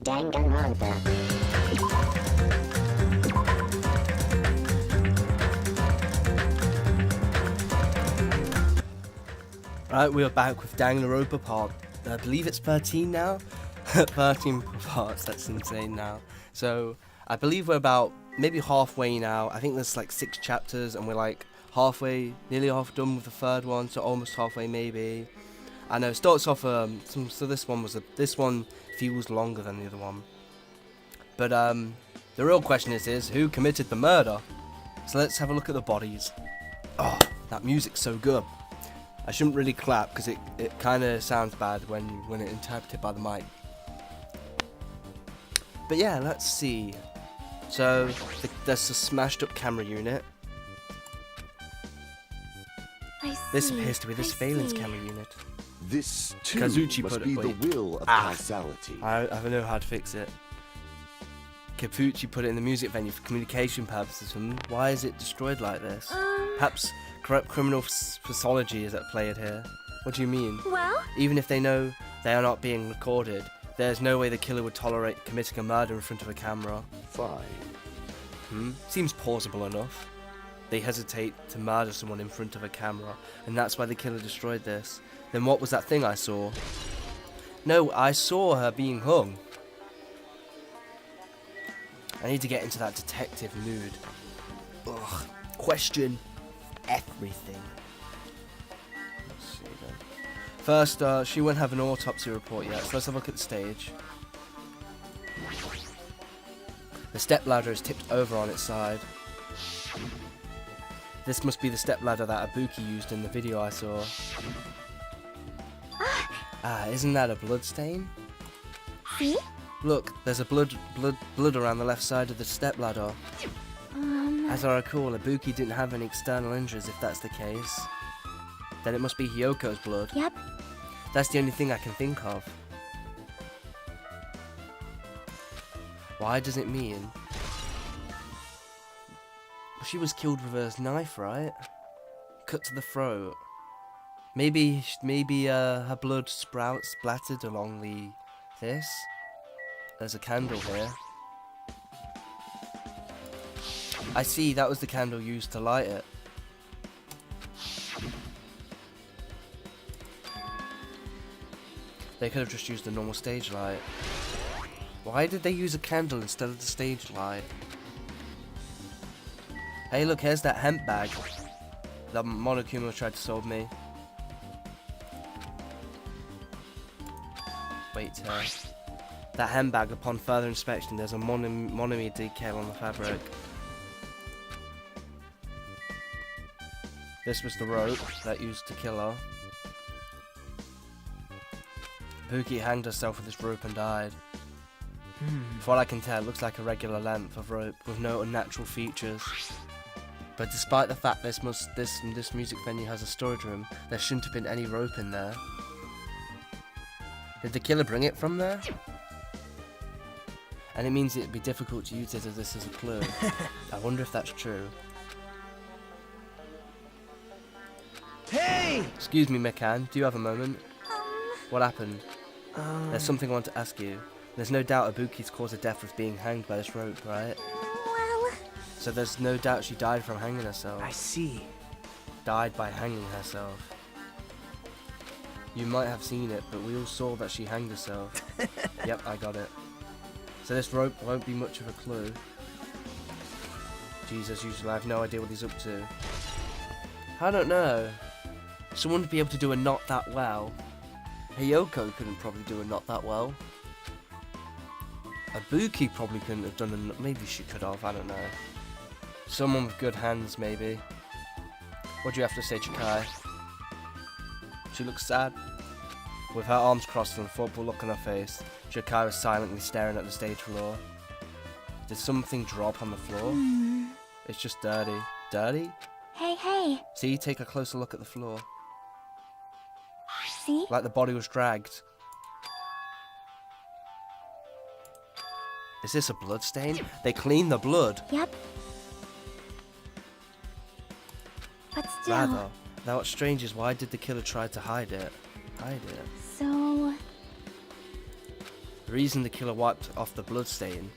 Danganronpa. Right, we are back with Danganronpa part, I believe it's 13 now? 13 parts, that's insane now. So, I believe we're about maybe halfway now. I think there's like 6 chapters and we're like halfway, nearly half done with the third one, so almost halfway maybe. I know, it starts off, so this one feels longer than the other one. But the real question is who committed the murder? So let's have a look at the bodies. Oh, that music's so good. I shouldn't really clap because it kind of sounds bad when it's interpreted by the mic. But yeah, let's see. So there's a smashed up camera unit. This appears to be the surveillance camera unit. This too Kazuchi must put it- be wait. the will of causality. I know how to fix it. Kapuchi put it in the music venue for communication purposes. Why is it destroyed like this? Perhaps corrupt criminal physiology is at play here. What do you mean? Well, Even if they know they are not being recorded, there's no way the killer would tolerate committing a murder in front of a camera. Fine. Seems plausible enough. They hesitate to murder someone in front of a camera, and that's why the killer destroyed this. Then what was that thing I saw? No, I saw her being hung. I need to get into that detective mood. Ugh. Question everything. Let's see then. First, she won't have an autopsy report yet, so let's have a look at the stage. The stepladder is tipped over on its side. This must be the stepladder that Ibuki used in the video I saw. Isn't that a blood stain? see? Look, there's a blood around the left side of the stepladder. As I recall, Ibuki didn't have any external injuries if that's the case. Then it must be Hyoko's blood. Yep. That's the only thing I can think of. Why does it mean? She was killed with a knife, right? Cut to the throat. Maybe her blood splattered along this. There's a candle here. I see, that was the candle used to light it. They could have just used a normal stage light. Why did they use a candle instead of the stage light? Hey look, here's that hemp bag that Monokuma tried to solve me. Wait, that hemp bag, upon further inspection, there's a monomer decal on the fabric. This was the rope that used to kill her. Ibuki hanged herself with this rope and died. From what I can tell, it looks like a regular length of rope with no unnatural features. But despite the fact this music venue has a storage room, there shouldn't have been any rope in there. Did the killer bring it from there? And it means it'd be difficult to use it as this as a clue. I wonder if that's true. Hey! Excuse me, Mekan, do you have a moment? What happened? There's something I want to ask you. There's no doubt Ibuki's cause of death was being hanged by this rope, right? Well, So there's no doubt she died from hanging herself. I see. Died by hanging herself. You might have seen it, but we all saw that she hanged herself. Yep, I got it. So this rope won't be much of a clue. Jesus, usually I have no idea what he's up to. I don't know. Someone would be able to do a knot that well. Hiyoko couldn't probably do a knot that well. Ibuki probably couldn't have done a knot. Maybe she could have, I don't know. Someone with good hands, maybe. What do you have to say, Chikai? She looks sad. With her arms crossed and a thoughtful look on her face, Chikai was silently staring at the stage floor. Did something drop on the floor? It's just dirty. Dirty? hey, See, take a closer look at the floor. see? Like the body was dragged. Is this a blood stain? They cleaned the blood. Yep. But still, Rather. Now what's strange is why did the killer try to hide it? so... The reason the killer wiped off the bloodstain.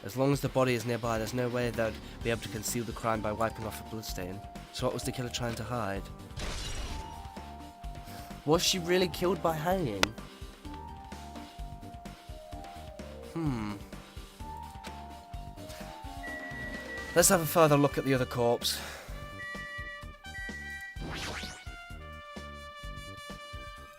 As long as the body is nearby, there's no way they'd be able to conceal the crime by wiping off a bloodstain. So what was the killer trying to hide? Was she really killed by hanging? Let's have a further look at the other corpse.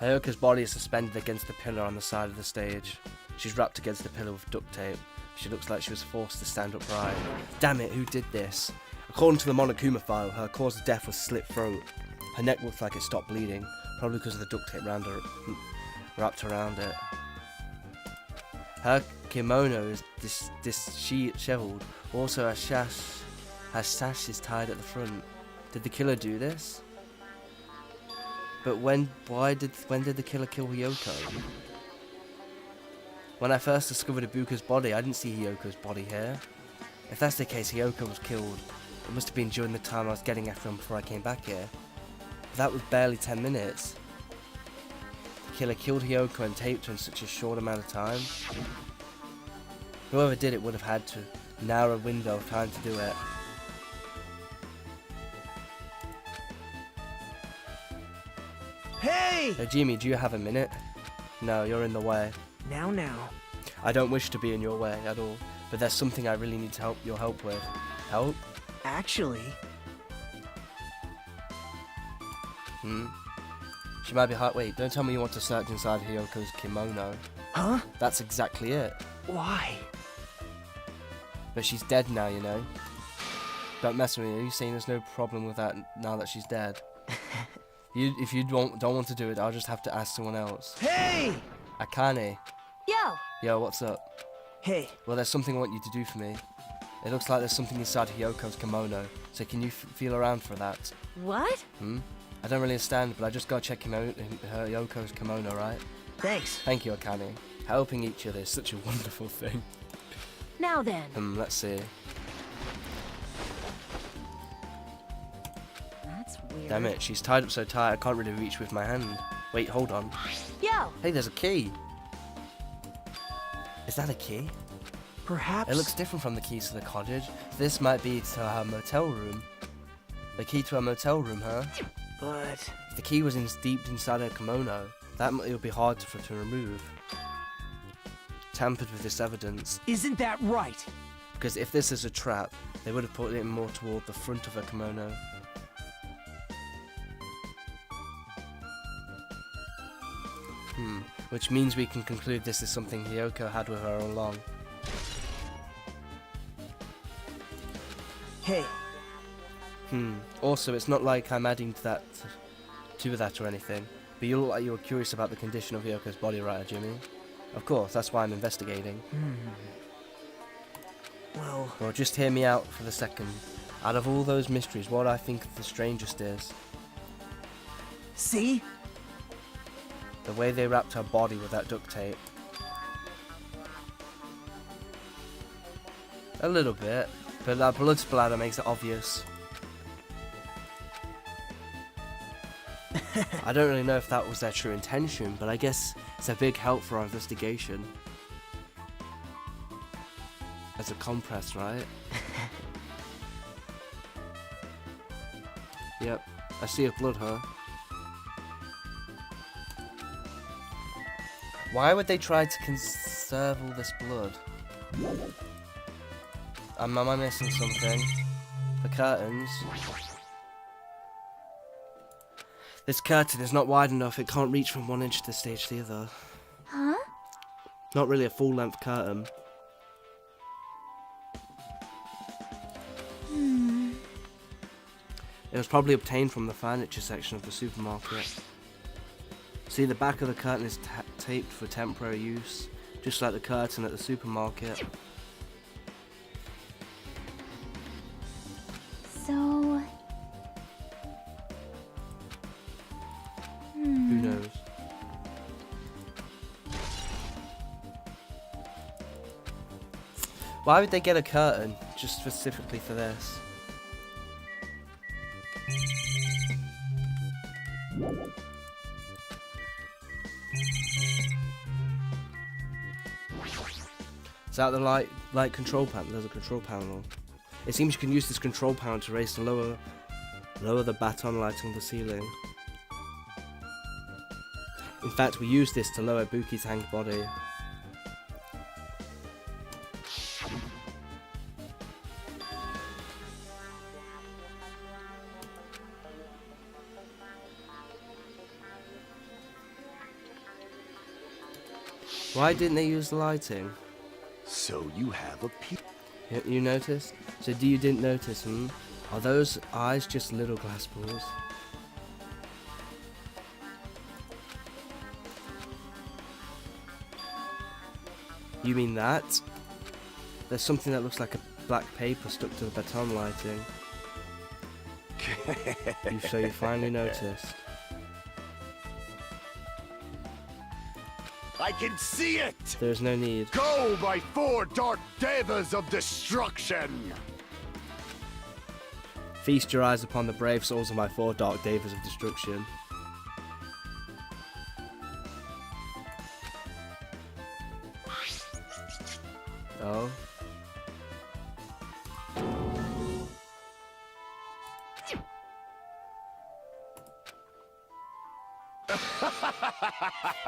Hayoka's body is suspended against the pillar on the side of the stage. She's wrapped against the pillar with duct tape. She looks like she was forced to stand upright. Damn it, who did this? According to the Monokuma file, her cause of death was slit throat. Her neck looks like it stopped bleeding, probably because of the duct tape wrapped around it. Her kimono is disheveled. Also, her sash is tied at the front. Did the killer do this? But when did the killer kill Hiyoko? When I first discovered Ibuka's body, I didn't see Hiyoko's body here. If that's the case, Hiyoko was killed. It must have been during the time I was getting after him before I came back here. But that was barely 10 minutes. The killer killed Hiyoko and taped her in such a short amount of time. Whoever did it would have had to narrow window of time to do it. Hey! Jimmy, do you have a minute? No, you're in the way. Now. I don't wish to be in your way at all, but there's something I really need your help with. Help? Actually... She might be hot. Wait, don't tell me you want to search inside Hiyoko's kimono. Huh? That's exactly it. Why? But she's dead now, you know. Don't mess with me. Are you saying there's no problem with that now that she's dead? If you don't want to do it, I'll just have to ask someone else. Hey! Akane. Yo, what's up? Hey. Well, there's something I want you to do for me. It looks like there's something inside Hiyoko's kimono, so can you feel around for that? What? I don't really understand, but I just gotta check her Hiyoko's kimono, right? Thanks. Thank you, Akane. Helping each other is such a wonderful thing. Now then. Let's see. That's weird. Damn it, she's tied up so tight I can't really reach with my hand. Wait, hold on. Yo! Hey, there's a key. Is that a key? Perhaps... It looks different from the keys to the cottage. This might be to her motel room. The key to her motel room, huh? But... If the key was deep inside her kimono, it would be hard for her to remove. Tampered with this evidence. Isn't that right? Because if this is a trap, they would have put it more toward the front of her kimono. Which means we can conclude this is something Hiyoko had with her all along. Hey. Also, it's not like I'm adding to that or anything. But you look like you were curious about the condition of Hyoko's body, right, Jimmy? Of course, that's why I'm investigating. Well, just hear me out for the second. Out of all those mysteries, what I think the strangest is... See? The way they wrapped her body with that duct tape. A little bit, but that blood splatter makes it obvious. I don't really know if that was their true intention, but I guess it's a big help for our investigation. As a compress, right? Yep, I see a blood, huh? Why would they try to conserve all this blood? Am I missing something? The curtains. This curtain is not wide enough, it can't reach from one edge of the stage to the other. Huh? Not really a full-length curtain. It was probably obtained from the furniture section of the supermarket. See, the back of the curtain is taped for temporary use, just like the curtain at the supermarket. So... Who knows? Why would they get a curtain just specifically for this? Is that the light control panel? There's a control panel. It seems you can use this control panel to raise the lower the baton light on the ceiling. In fact, we use this to lower Buki's hanged body. Why didn't they use the lighting? So you have a peek. You noticed? So you didn't notice, hmm? Are those eyes just little glass balls? You mean that? There's something that looks like a black paper stuck to the baton lighting. So you finally noticed. I can see it! There's no need. Go, my 4 dark devas of destruction! Feast your eyes upon the brave souls of my 4 dark devas of destruction. Oh.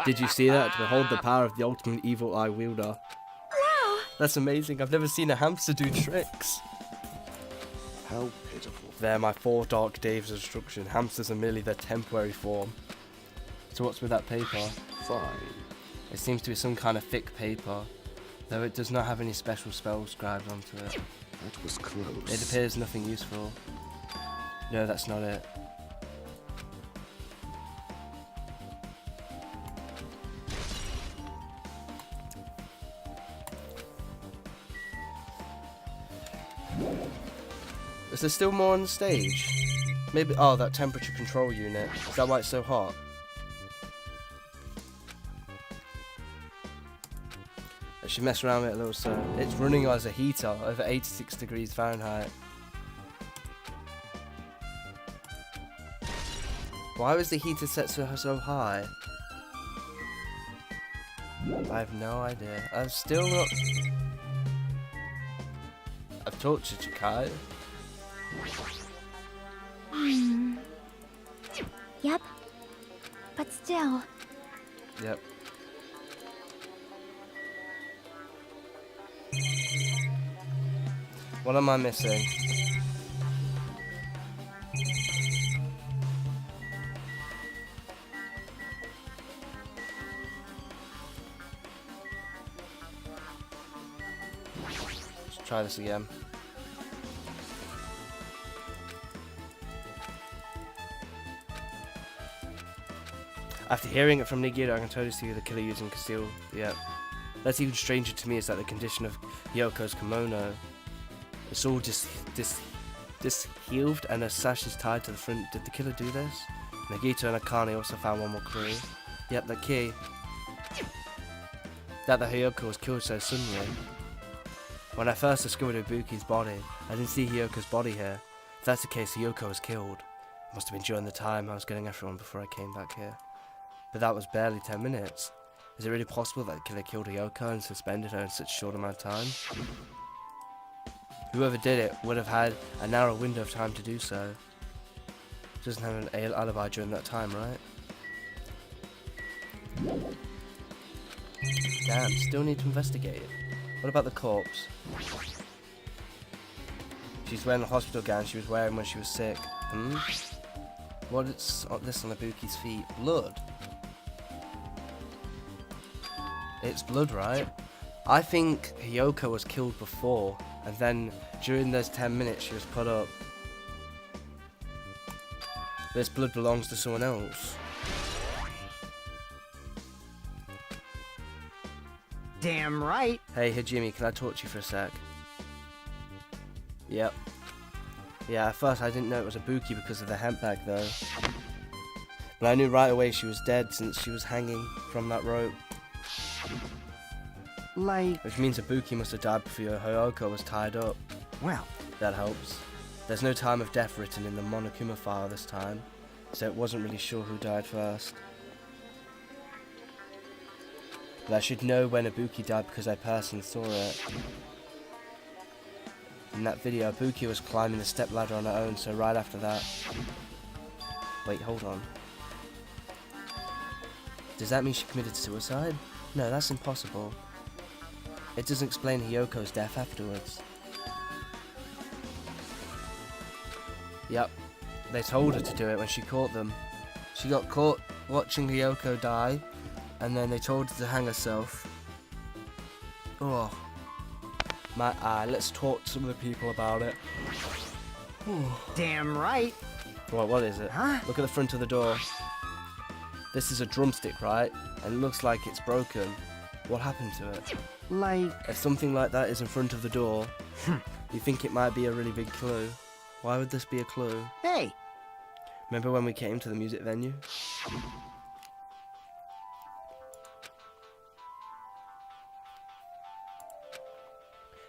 Did you see that? Behold the power of the ultimate evil eye wielder. Wow! That's amazing. I've never seen a hamster do tricks. How pitiful. They're my 4 dark devas of destruction. Hamsters are merely their temporary form. So what's with that paper? Fine. It seems to be some kind of thick paper, though it does not have any special spells scribed onto it. That was close. It appears nothing useful. No, that's not it. Is there still more on the stage? Maybe. Oh, that temperature control unit. Is that why it's so hot? I should mess around with it a little, so it's running as a heater over 86 degrees Fahrenheit. Why was the heater set so high? I have no idea. I've still not. I've tortured you, Kai. Yep. But still. Yep. What am I missing? Let's try this again. After hearing it from Nigiri, I can totally see the killer using conceal. Yep. That's even stranger to me is that the condition of Yoko's kimono. It's all just healed and her sash is tied to the front. Did the killer do this? Nagito and Akane also found one more clue. Yep, the key. That the Hyoko was killed so suddenly. When I first discovered Ibuki's body, I didn't see Hyoko's body here. If that's the case, Hyoko was killed. It must have been during the time I was getting everyone before I came back here. But that was barely 10 minutes. Is it really possible that the killer killed Hyoko and suspended her in such a short amount of time? Whoever did it would have had a narrow window of time to do so. Doesn't have an alibi during that time, right? Damn, still need to investigate it. What about the corpse? She's wearing the hospital gown she was wearing when she was sick. Hmm? What is this on Ibuki's feet? Blood? It's blood, right? I think Hyoko was killed before, and then during those 10 minutes she was put up. This blood belongs to someone else. Damn right. Hey, Hajime, can I talk to you for a sec? Yep. Yeah, at first I didn't know it was Ibuki because of the hemp bag though. But I knew right away she was dead since she was hanging from that rope. Like, Which means Ibuki must have died before Hyoko was tied up. well, That helps. There's no time of death written in the monokuma file this time, so it wasn't really sure who died first. But I should know when Ibuki died because I personally saw it. In that video, Ibuki was climbing the stepladder on her own, so right after that... Wait, hold on. Does that mean she committed suicide? No, that's impossible. It doesn't explain Hyoko's death afterwards. Yep, they told her to do it when she caught them. She got caught watching Hyoko die, and then they told her to hang herself. Oh, my eye. Let's talk to some of the people about it. Damn right. What is it? Huh? Look at the front of the door. This is a drumstick, right? And it looks like it's broken. What happened to it? Like, If something like that is in front of the door, you think it might be a really big clue. Why would this be a clue? hey, Remember when we came to the music venue?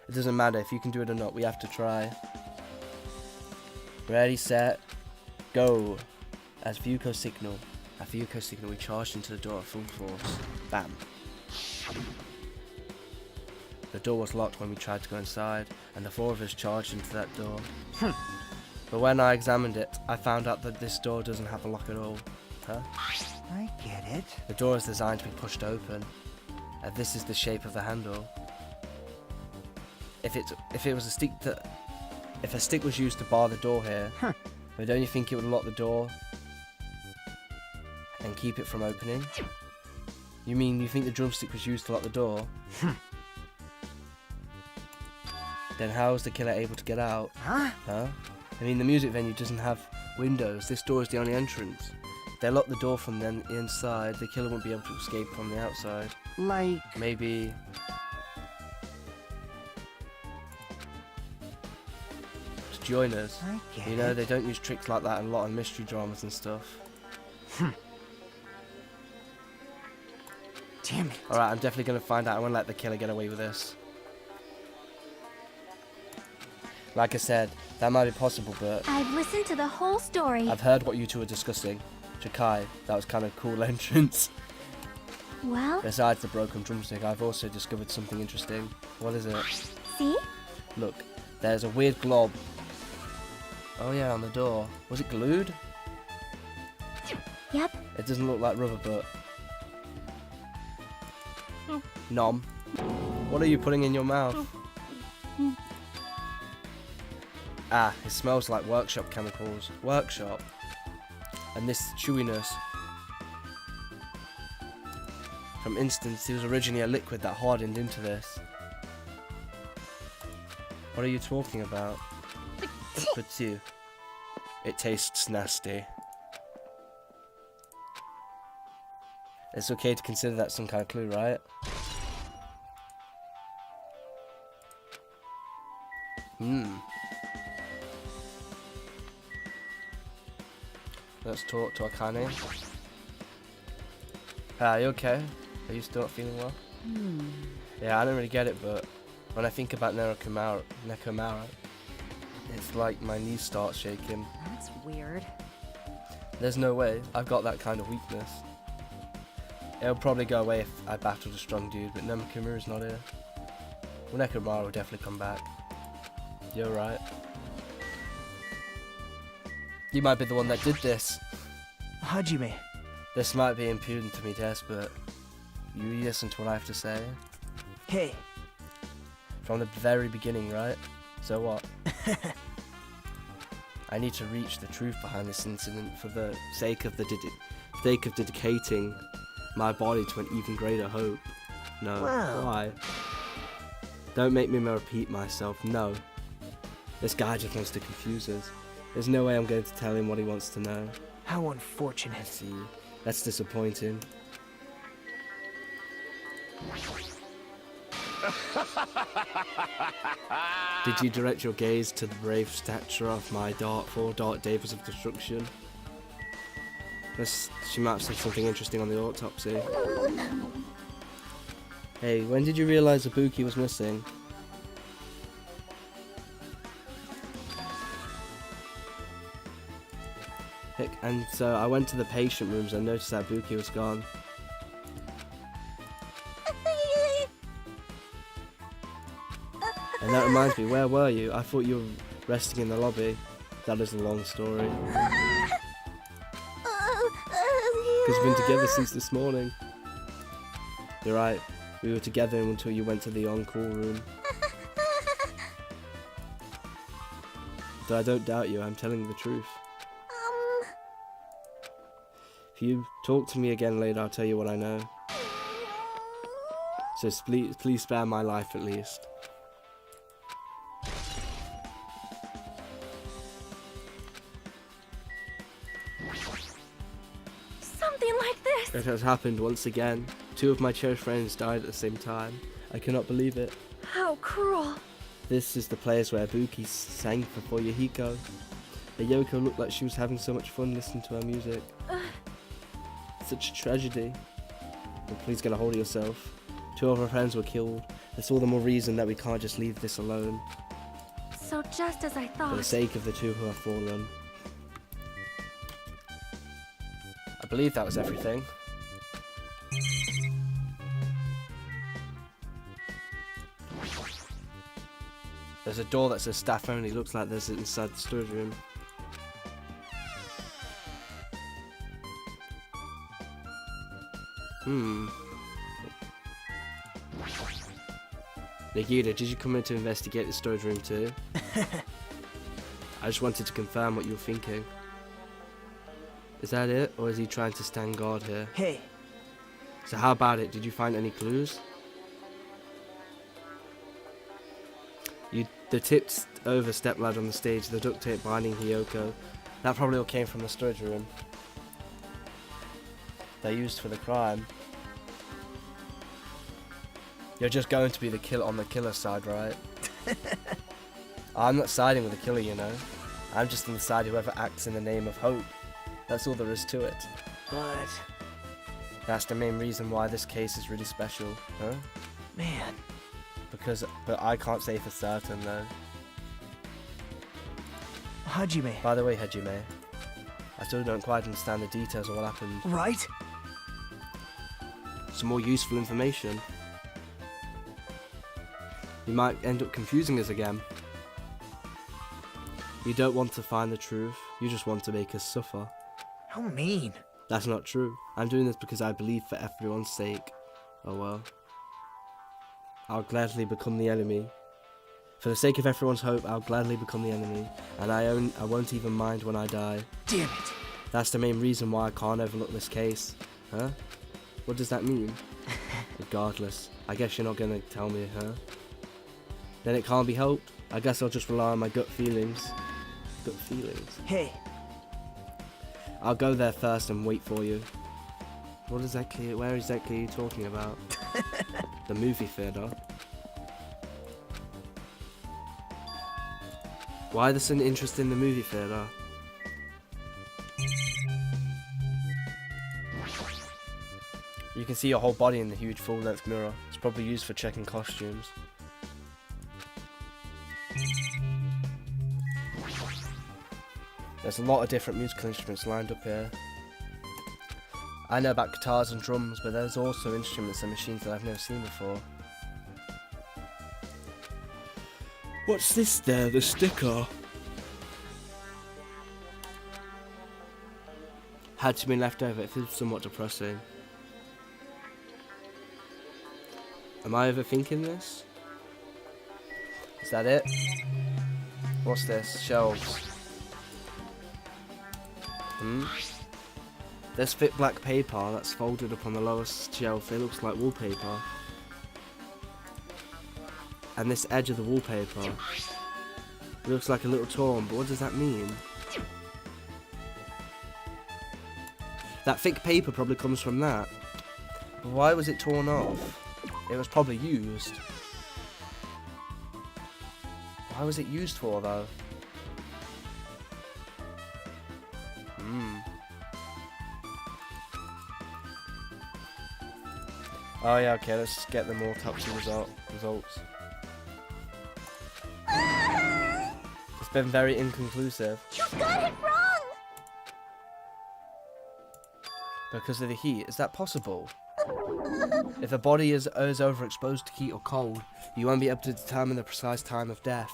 It doesn't matter if you can do it or not, we have to try. Ready, set, go. As Vyuko signal. At Vyuko signal, we charged into the door at full force. Bam. The door was locked when we tried to go inside, and the four of us charged into that door. But when I examined it, I found out that this door doesn't have a lock at all. Huh? I get it. The door is designed to be pushed open, and this is the shape of the handle. If it was a stick that, if a stick was used to bar the door here, but don't you think it would lock the door and keep it from opening? You mean you think the drumstick was used to lock the door? Then how is the killer able to get out? Huh? Huh? I mean, the music venue doesn't have windows. This door is the only entrance. If they lock the door from the inside, the killer won't be able to escape from the outside. Like, Maybe... to join us. I get You know, it. they don't use tricks like that in a lot of mystery dramas and stuff. Damn it. Alright, I'm definitely going to find out. I won't let the killer get away with this. Like I said, that might be possible, but I've listened to the whole story. I've heard what you two are discussing. Jakai, that was kind of a cool entrance. Well, Besides the broken drumstick, I've also discovered something interesting. What is it? see? Look, there's a weird glob. Oh yeah, on the door. Was it glued? Yep. It doesn't look like rubber, but... Nom. What are you putting in your mouth? Ah, it smells like workshop chemicals. Workshop. And this chewiness. From instance, it was originally a liquid that hardened into this. What are you talking about? But you. It tastes nasty. It's okay to consider that some kind of clue, right? Let's talk to Akane. Are you okay? Are you still not feeling well? Yeah, I don't really get it, but when I think about Nekomara, it's like my knees start shaking. That's weird. There's no way. I've got that kind of weakness. It'll probably go away if I battled a strong dude, but Nekomara's not here. Well, Nekomara will definitely come back. You're right. You might be the one that did this. Hajime. This might be impudent to me, Des, but you listen to what I have to say. Hey, From the very beginning, right? So what? I need to reach the truth behind this incident for the sake of dedicating my body to an even greater hope. No. Wow. Why? Don't make me repeat myself. No. This guy just wants to confuse us. There's no way I'm going to tell him what he wants to know. how unfortunate. I see. That's disappointing. Did you direct your gaze to the brave stature of my four dark days of destruction? She might have said something interesting on the autopsy. Hey, when did you realize Ibuki was missing? Heck, and so I went to the patient rooms and noticed that Ibuki was gone. And that reminds me, where were you? I thought you were resting in the lobby. That is a long story. Because we've been together since this morning. You're right. We were together until you went to the on-call room. Though I don't doubt you, I'm telling the truth. If you talk to me again later, I'll tell you what I know. So please spare my life at least. Something like this. It has happened once again. 2 of my cherished friends died at the same time. I cannot believe it. How cruel. This is the place where Buki sang for Yahiko. The Yoko looked like she was having so much fun listening to her music. Such a tragedy. But please get a hold of yourself. 2 of our friends were killed. That's all the more reason that we can't just leave this alone. So just as I For thought. the sake of the 2 who have fallen. I believe that was everything. There's a door that says staff only. Looks like there's it inside the storage room. Nagita, did you come in to investigate the storage room too? I just wanted to confirm what you were thinking. Is that it, or is he trying to stand guard here? Hey, So how about it? Did you find any clues? The tipped over stepladder on the stage, the duct tape binding Hiyoko. That probably all came from the storage room. They used for the crime. You're just going to be the killer on the killer side, right? I'm not siding with the killer, you know. I'm just on the side of whoever acts in the name of hope. That's all there is to it. but... That's the main reason why this case is really special, huh? Man, But I can't say for certain though. Hajime, By the way, Hajime, I still don't quite understand the details of what happened. right? Some more useful information. You might end up confusing us again. You don't want to find the truth, you just want to make us suffer. How mean. That's not true. I'm doing this because I believe for everyone's sake. Oh well. I'll gladly become the enemy. For the sake of everyone's hope, I'll gladly become the enemy. And I won't even mind when I die. Damn it. That's the main reason why I can't overlook this case. Huh? What does that mean? Regardless, I guess you're not gonna tell me, huh? Then it can't be helped. I guess I'll just rely on my gut feelings. Gut feelings. Hey, I'll go there first and wait for you. Where exactly are you talking about? The movie theater? Why this an interest in the movie theater? You can see your whole body in the huge full-length mirror. It's probably used for checking costumes. There's a lot of different musical instruments lined up here. I know about guitars and drums, but there's also instruments and machines that I've never seen before. What's this there, the sticker? Had to be left over, it feels somewhat depressing. Am I overthinking this? Is that it? What's this? Shelves. There's thick black paper that's folded up on the lowest shelf. It looks like wallpaper. And this edge of the wallpaper, it looks like a little torn, but what does that mean? That thick paper probably comes from that. But why was it torn off? It was probably used. Why was it used for though? Oh yeah, okay, let's get the more autopsy results. It's been very inconclusive. You got it wrong! Because of the heat, is that possible? If a body is overexposed to heat or cold, you won't be able to determine the precise time of death.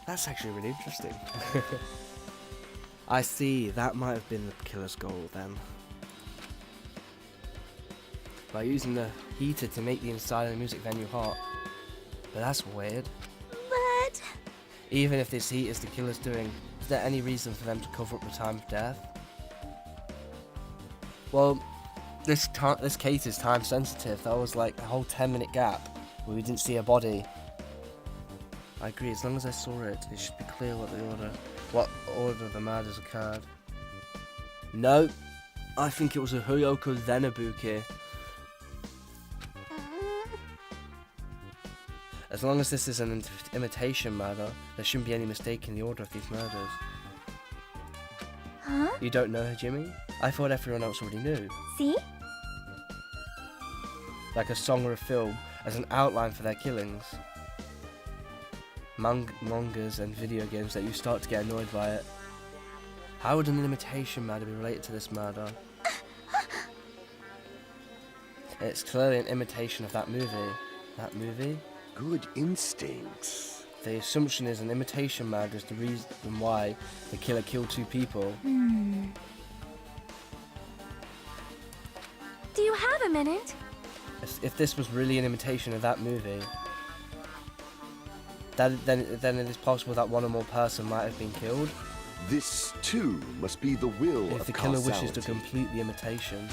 That's actually really interesting. I see, that might have been the killer's goal then. By using the heater to make the inside of the music venue hot. But that's weird. But... Even if this heat is the killer's doing, is there any reason for them to cover up the time of death? Well, this case is time sensitive. There was like a whole 10-minute gap where we didn't see a body. I agree, as long as I saw it, it should be clear what order the murders occurred. No, I think it was a Huyoko Zenabuki. As long as this is an imitation murder, there shouldn't be any mistake in the order of these murders. Huh? You don't know her, Jimmy? I thought everyone else already knew. See? Like a song or a film, as an outline for their killings. Mangas and video games that you start to get annoyed by it. How would an imitation murder be related to this murder? It's clearly an imitation of that movie. That movie? Good instincts. The assumption is an imitation murder is the reason why the killer killed two people. Do you have a minute? If this was really an imitation of that movie, then it is possible that one or more person might have been killed. This, too, must be the will If of the killer wishes to causality. complete the imitation.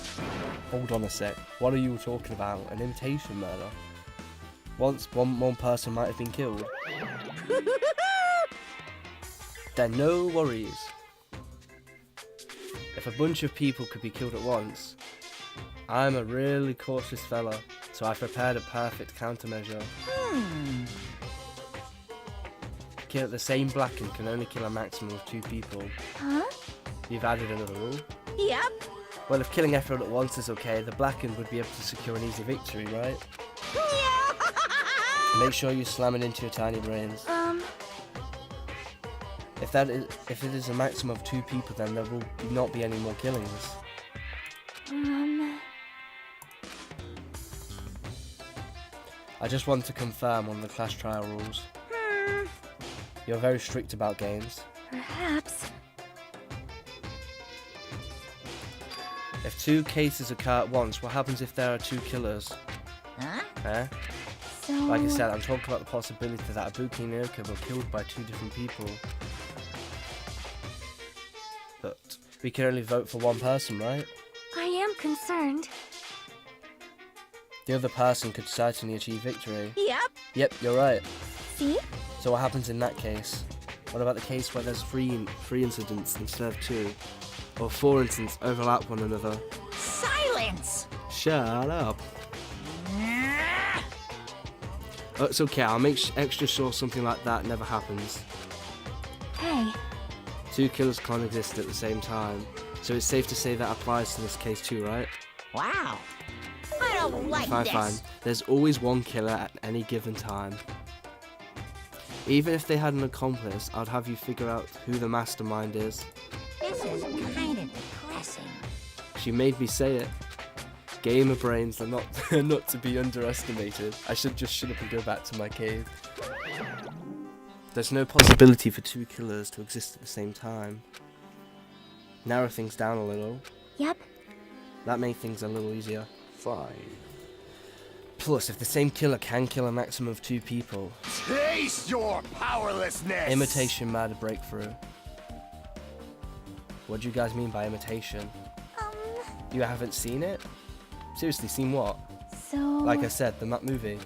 Hold on a sec. What are you talking about? An imitation murder? Once one person might have been killed. Then no worries. If a bunch of people could be killed at once, I'm a really cautious fella, so I've prepared a perfect countermeasure. The same blackened can only kill a maximum of 2 people. Huh? You've added another rule. Yep. Well, if killing everyone at once is okay, the blackened would be able to secure an easy victory, right? Make sure you slam it into your tiny brains. If it is a maximum of 2 people, then there will not be any more killings. I just want to confirm on the class trial rules. You're very strict about games. Perhaps. If 2 cases occur at once, what happens if there are 2 killers? Huh? So... Like I said, I'm talking about the possibility that Ibuki and Naoka were killed by 2 different people. But we can only vote for one person, right? I am concerned. The other person could certainly achieve victory. Yep. Yep, you're right. See? So what happens in that case? What about the case where there's 3 incidents instead of 2? Or 4 incidents overlap one another? Silence! Shut up. Oh, it's okay, I'll make extra sure something like that never happens. Hey. 2 killers can't exist at the same time, so it's safe to say that applies to this case too, right? Wow. I don't like this. Fine. There's always one killer at any given time. Even if they had an accomplice, I'd have you figure out who the mastermind is. This is kind of depressing. She made me say it. Gamer brains are not not to be underestimated. I should just shut up and go back to my cave. There's no possibility for 2 killers to exist at the same time. Narrow things down a little. Yep. That made things a little easier. Fine. Plus, if the same killer can kill a maximum of 2 people, Taste your powerlessness! imitation murder breakthrough. What do you guys mean by imitation? You haven't seen it? Seriously, seen what? So... Like I said, the movie.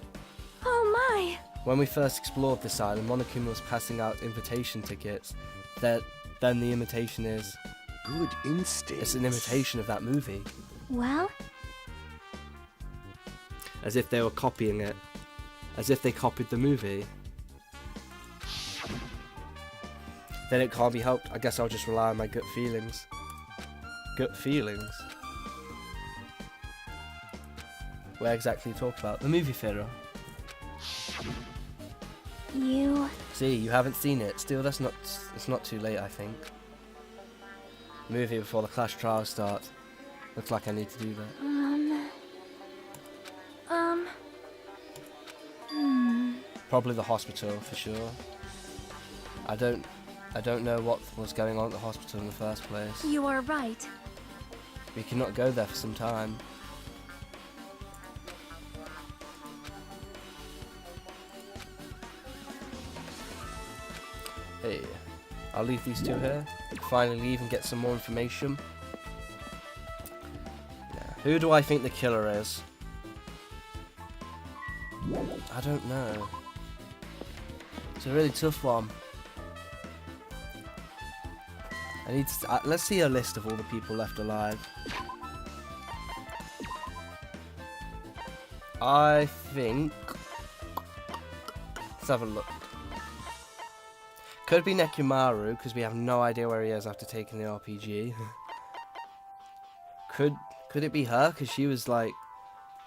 Oh my! When we first explored this island, Monokuma was passing out invitation tickets. Then the imitation is... Good instinct. It's an imitation of that movie. Well? As if they were copying it. As if they copied the movie. Then it can't be helped. I guess I'll just rely on my gut feelings. Gut feelings? Where exactly you talk about? The movie theatre. You... See, you haven't seen it. Still, it's not too late, I think. Movie before the class trial starts. Looks like I need to do that. Probably the hospital for sure. I don't know what was going on at the hospital in the first place. You are right. We cannot go there for some time. Hey, I'll leave these two here. Finally leave and get some more information. Yeah. Who do I think the killer is? I don't know. It's a really tough one. I need to, let's see a list of all the people left alive. I think... Let's have a look. Could be Nekimaru, because we have no idea where he is after taking the RPG. Could it be her? Because she was like...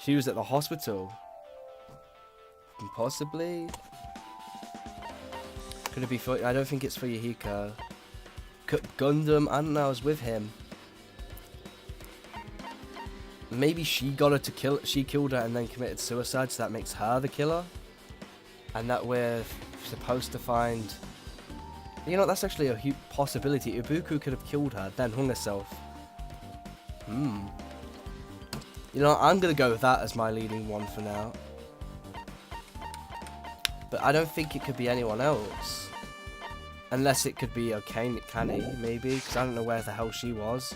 She was at the hospital. Possibly. Could it be for... I don't think it's for Yahiko. Gundam, I don't know, I was with him. Maybe she got her to kill... She killed her and then committed suicide, so that makes her the killer. And that we're supposed to find... You know, that's actually a possibility. Ibuku could have killed her, then hung herself. You know, I'm gonna go with that as my leading one for now. But I don't think it could be anyone else. Unless it could be Kani, maybe, because I don't know where the hell she was.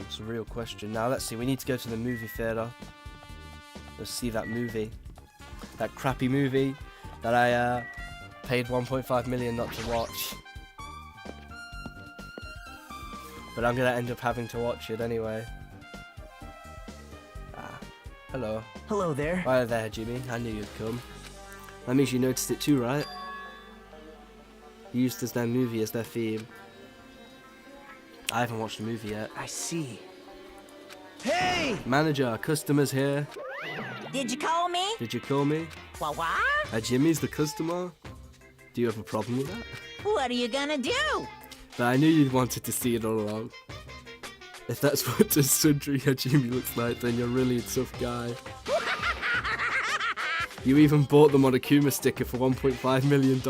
It's a real question. Now, let's see, we need to go to the movie theater. Let's see that movie. That crappy movie that I paid 1.5 million not to watch. But I'm going to end up having to watch it anyway. Hello. Hello there. Hi there, Jimmy. I knew you'd come. That means you noticed it too, right? Used as their movie as their theme. I haven't watched the movie yet. I see. Hey! Manager, customers here. Did you call me? Did you call me? What? Jimmy's the customer? Do you have a problem with that? What are you gonna do? But I knew you wanted to see it all along. If that's what the Sundry Hajime looks like, then you're really a tough guy. You even bought the Monokuma sticker for $1.5 million.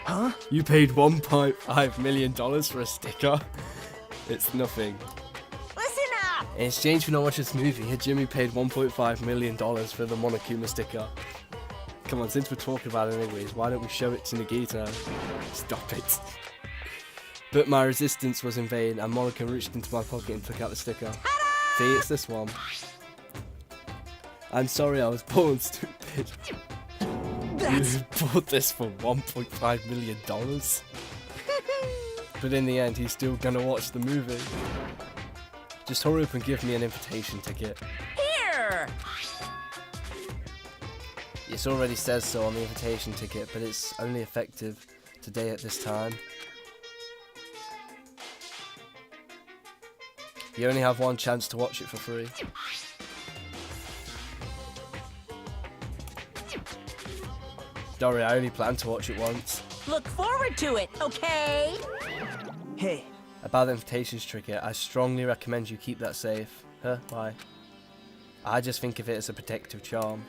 Huh? You paid $1.5 million for a sticker? It's nothing. Listen up! In exchange for not watching this movie, Hajime paid $1.5 million for the Monokuma sticker. Come on, since we're talking about it anyways, why don't we show it to Nagita? Stop it. But my resistance was in vain, and Monica reached into my pocket and took out the sticker. See, it's this one. I'm sorry I was born stupid. You bought this for $1.5 million? But in the end, he's still gonna watch the movie. Just hurry up and give me an invitation ticket. Here! It already says so on the invitation ticket, but it's only effective today at this time. You only have one chance to watch it for free. Sorry, I only plan to watch it once. Look forward to it, okay? Hey. About the invitations ticket, I strongly recommend you keep that safe. Huh? Why? I just think of it as a protective charm.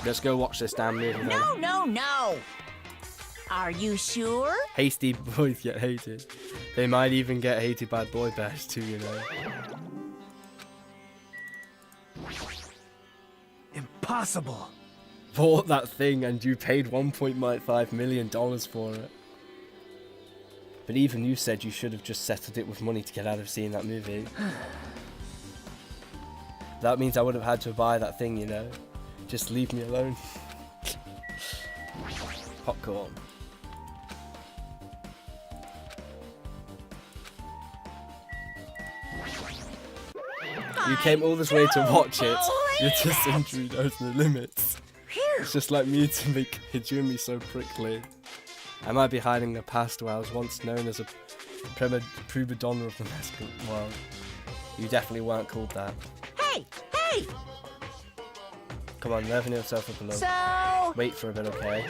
Let's go watch this damn movie then. No! Are you sure? Hasty boys get hated. They might even get hated by boy bears too, you know. Impossible. Bought that thing and you paid $1.5 million for it. But even you said you should have just settled it with money to get out of seeing that movie. That means I would have had to buy that thing, you know. Just leave me alone. Popcorn. You came all this way to watch it. You're just injury knows no limits. It's just like me to make Hajime so prickly. I might be hiding a past where I was once known as a prima donna of the masculine world. You definitely weren't called that. Hey! Come on, level yourself up a little. So... Wait for a bit, okay?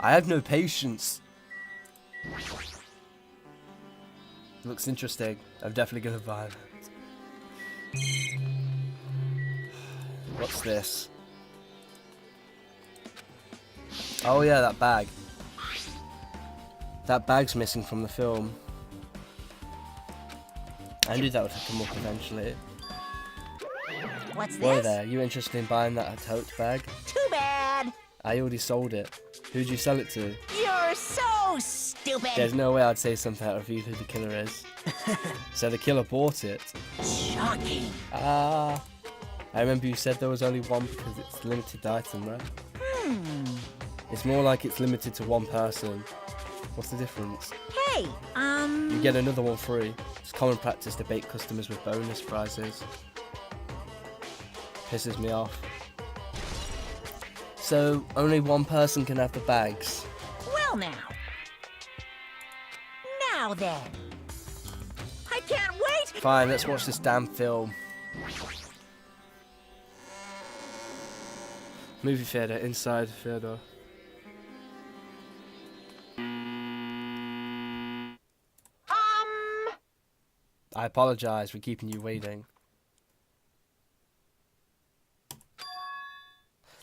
I have no patience. Looks interesting. I'm definitely gonna buy that. What's this? Oh yeah, that bag. That bag's missing from the film. I knew that would come up eventually. What's Boy this? there, you interested in buying that tote bag? Too bad. I already sold it. Who'd you sell it to? You're so stupid. There's no way I'd say something that revealed who the killer is. So the killer bought it. Shocking. Ah. I remember you said there was only one because it's a limited item, right? It's more like it's limited to one person. What's the difference? Hey, You get another one free. It's common practice to bait customers with bonus prizes. Pisses me off. So, only one person can have the bags. well now. Now then. I can't wait. Fine, let's watch this damn film. Movie theater, inside theater. I apologize for keeping you waiting.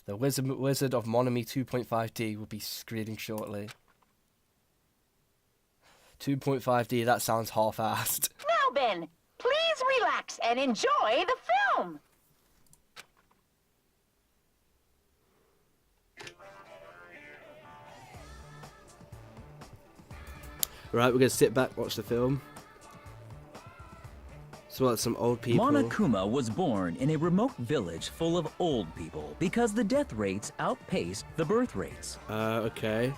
The Wizard of Monami 2.5D will be screening shortly. 2.5D, that sounds half-assed. Now then, please relax and enjoy the film. Right, we're gonna sit back, watch the film. So what, some old people? Monokuma was born in a remote village full of old people because the death rates outpaced the birth rates. Okay.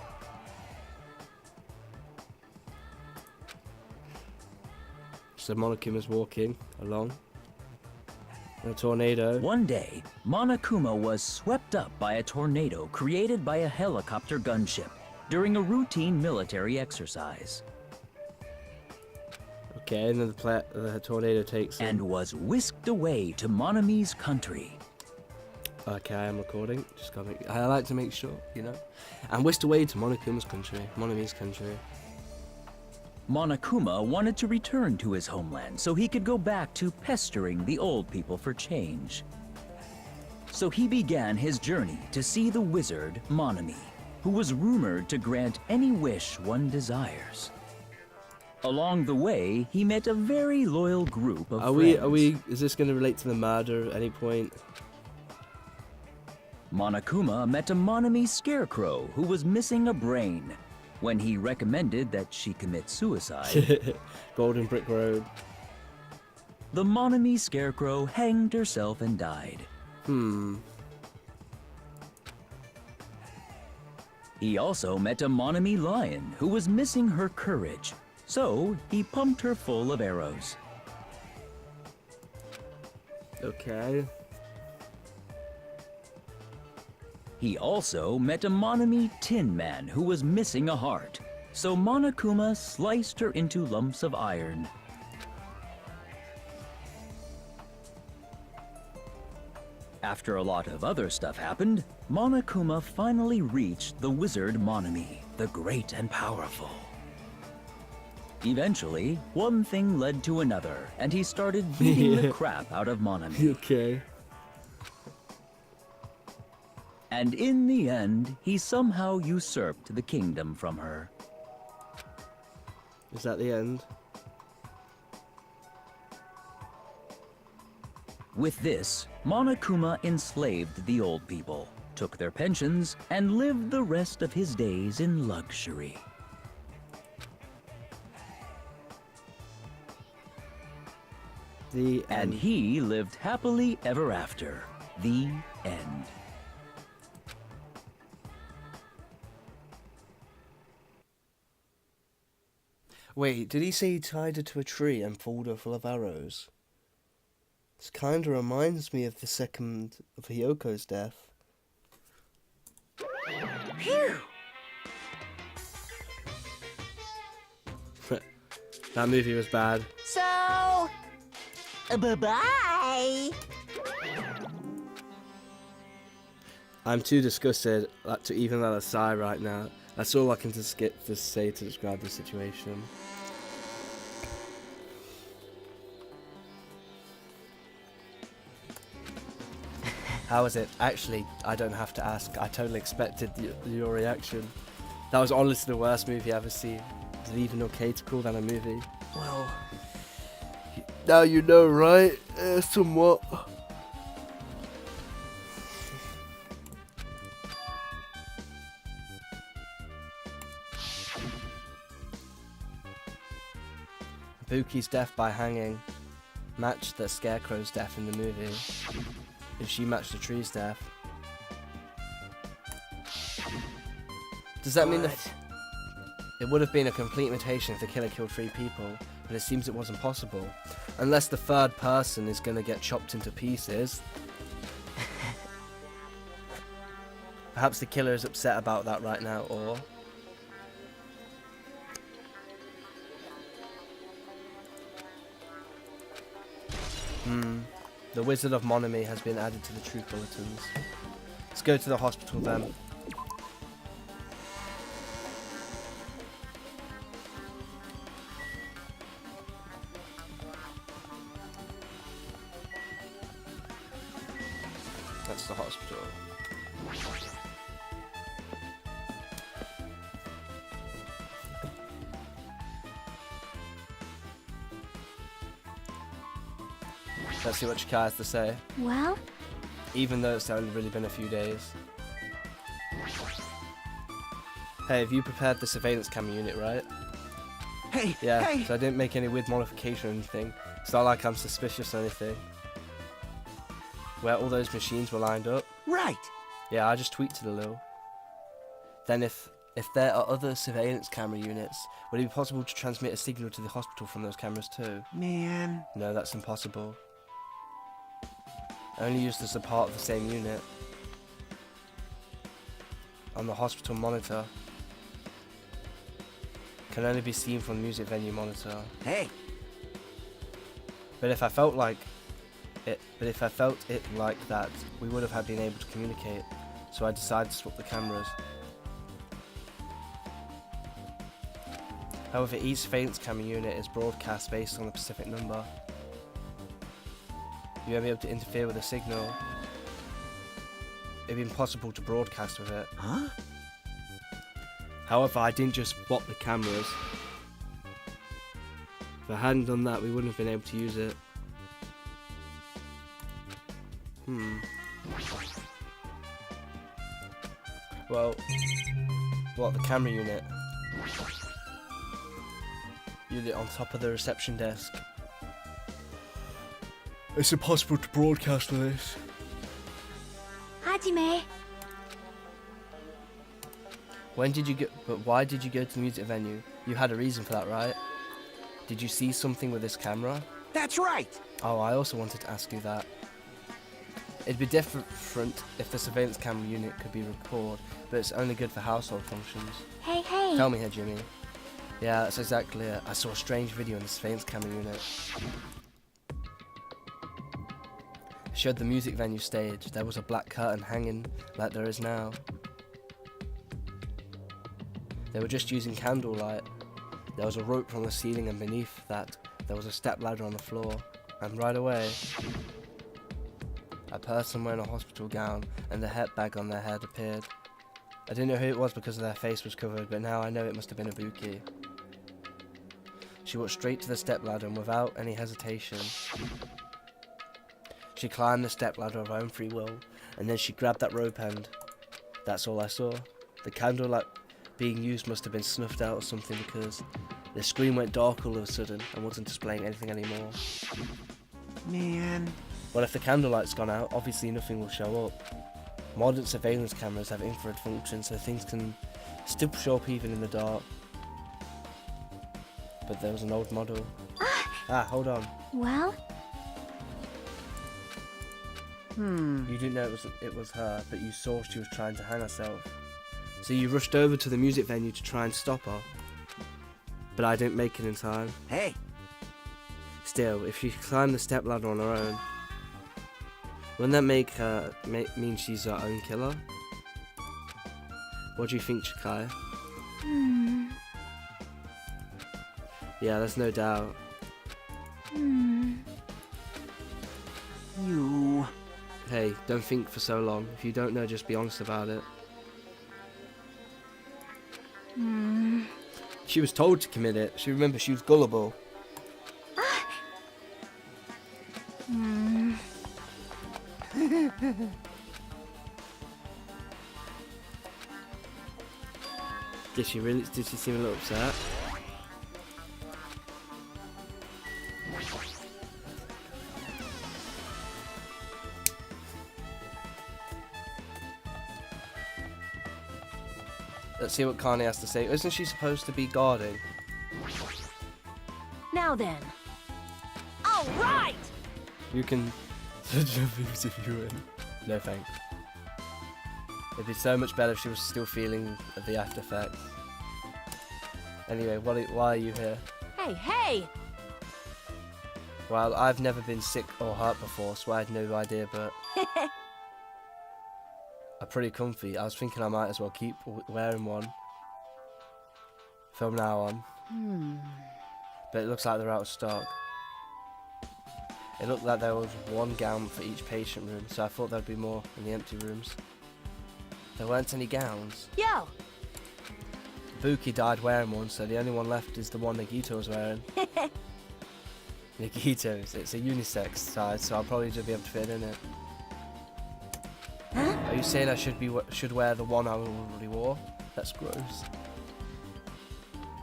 So Monokuma's walking along in a tornado. One day, Monokuma was swept up by a tornado created by a helicopter gunship during a routine military exercise, Okay, and then the tornado takes him. and was whisked away to Monami's country. Okay, I'm recording. I like to make sure, you know. And whisked away to Monokuma's country, Monami's country. Monokuma wanted to return to his homeland so he could go back to pestering the old people for change. So he began his journey to see the wizard Monami, who was rumored to grant any wish one desires. Along the way, he met a very loyal group of friends. Is this going to relate to the murder at any point? Monokuma met a Monami scarecrow who was missing a brain. When he recommended that she commit suicide, Golden Brick Road. the Monami scarecrow hanged herself and died. He also met a Monami lion who was missing her courage, so he pumped her full of arrows. Okay. He also met a Monami tin man who was missing a heart, so Monokuma sliced her into lumps of iron. After a lot of other stuff happened, Monokuma finally reached the wizard Monami, the great and powerful. Eventually, one thing led to another, and he started beating the crap out of Monami. Okay. And in the end, he somehow usurped the kingdom from her. Is that the end? With this, Monokuma enslaved the old people, took their pensions, and lived the rest of his days in luxury. The And end. he lived happily ever after. The end. Wait, did he say he tied her to a tree and pulled her full of arrows? This kind of reminds me of the second of Hiyoko's death. Phew. That movie was bad. So, bye-bye. I'm too disgusted to even let a sigh right now. That's all I can just say to describe the situation. How is it? Actually, I don't have to ask. I totally expected your reaction. That was honestly the worst movie I've ever seen. Is it even okay to call that a movie? Well, Now you know, right? Somewhat. Buki's death by hanging matched the Scarecrow's death in the movie. If she matched the tree's death. Does that mean it would have been a complete imitation if the killer killed 3 people, but it seems it wasn't possible. Unless the third person is going to get chopped into pieces. Perhaps the killer is upset about that right now, or... The Wizard of Monami has been added to the truth bulletins. Let's go to the hospital then. That's the hospital. Let's see what Chikai has to say. Well, Even though it's only really been a few days. Hey, have you prepared the surveillance camera unit, right? hey, Yeah, hey! so I didn't make any weird modification or anything. It's not like I'm suspicious or anything. Where all those machines were lined up. Right! Yeah, I just tweaked it a little. Then if there are other surveillance camera units, would it be possible to transmit a signal to the hospital from those cameras too? Man. No, that's impossible. Only used as a part of the same unit. On the hospital monitor. Can only be seen from the music venue monitor. Hey! But if I felt it like that, we would have been able to communicate. So I decided to swap the cameras. However, each surveillance camera unit is broadcast based on a specific number. You won't be able to interfere with the signal. It'd be impossible to broadcast with it. Huh? However, I didn't just swap the cameras. If I hadn't done that, we wouldn't have been able to use it. Well, what, the camera unit? Unit on top of the reception desk. It's impossible to broadcast with this. Hajime. When did you go? But why did you go to the music venue? You had a reason for that, right? Did you see something with this camera? That's right! Oh, I also wanted to ask you that. It'd be different if the surveillance camera unit could be recorded, but it's only good for household functions. Hey, hey. Tell me here, Jimmy. Yeah, that's exactly it. I saw a strange video in the surveillance camera unit. It showed the music venue stage. There was a black curtain hanging like there is now. They were just using candlelight. There was a rope from the ceiling, and beneath that, there was a step ladder on the floor. And right away, a person wearing a hospital gown and a head bag on their head appeared. I didn't know who it was because their face was covered, but now I know it must have been Ibuki. She walked straight to the stepladder and without any hesitation, she climbed the stepladder of her own free will, and then she grabbed that rope end. That's all I saw. The candlelight being used must have been snuffed out or something, because the screen went dark all of a sudden and wasn't displaying anything anymore. Man. Well, if the candlelight's gone out, obviously nothing will show up. Modern surveillance cameras have infrared function, so things can still show up even in the dark. But there was an old model. Hold on. Well, You didn't know it was her, but you saw she was trying to hang herself. So you rushed over to the music venue to try and stop her. But I didn't make it in time. Hey! Still, if she climbed the stepladder on her own, wouldn't that mean she's her own killer? What do you think, Chikai? Yeah, there's no doubt. You. Hey, don't think for so long. If you don't know, just be honest about it. She was told to commit it. She remember she was gullible. Did she seem a little upset? Let's see what Kane has to say. Isn't she supposed to be guarding? Now then. All right! You can judge your views if you win. No thanks. It'd be so much better if she was still feeling the after effects. Anyway, why are you here? Hey, hey! Well, I've never been sick or hurt before, so I had no idea, but... are pretty comfy. I was thinking I might as well keep wearing one from now on. But it looks like they're out of stock. It looked like there was one gown for each patient room, so I thought there'd be more in the empty rooms. There weren't any gowns. Yo! Buki died wearing one, so the only one left is the one Nagito was wearing. Nagito's. It's a unisex size, so I'll probably just be able to fit in it. Are you saying I should wear the one I already wore? That's gross.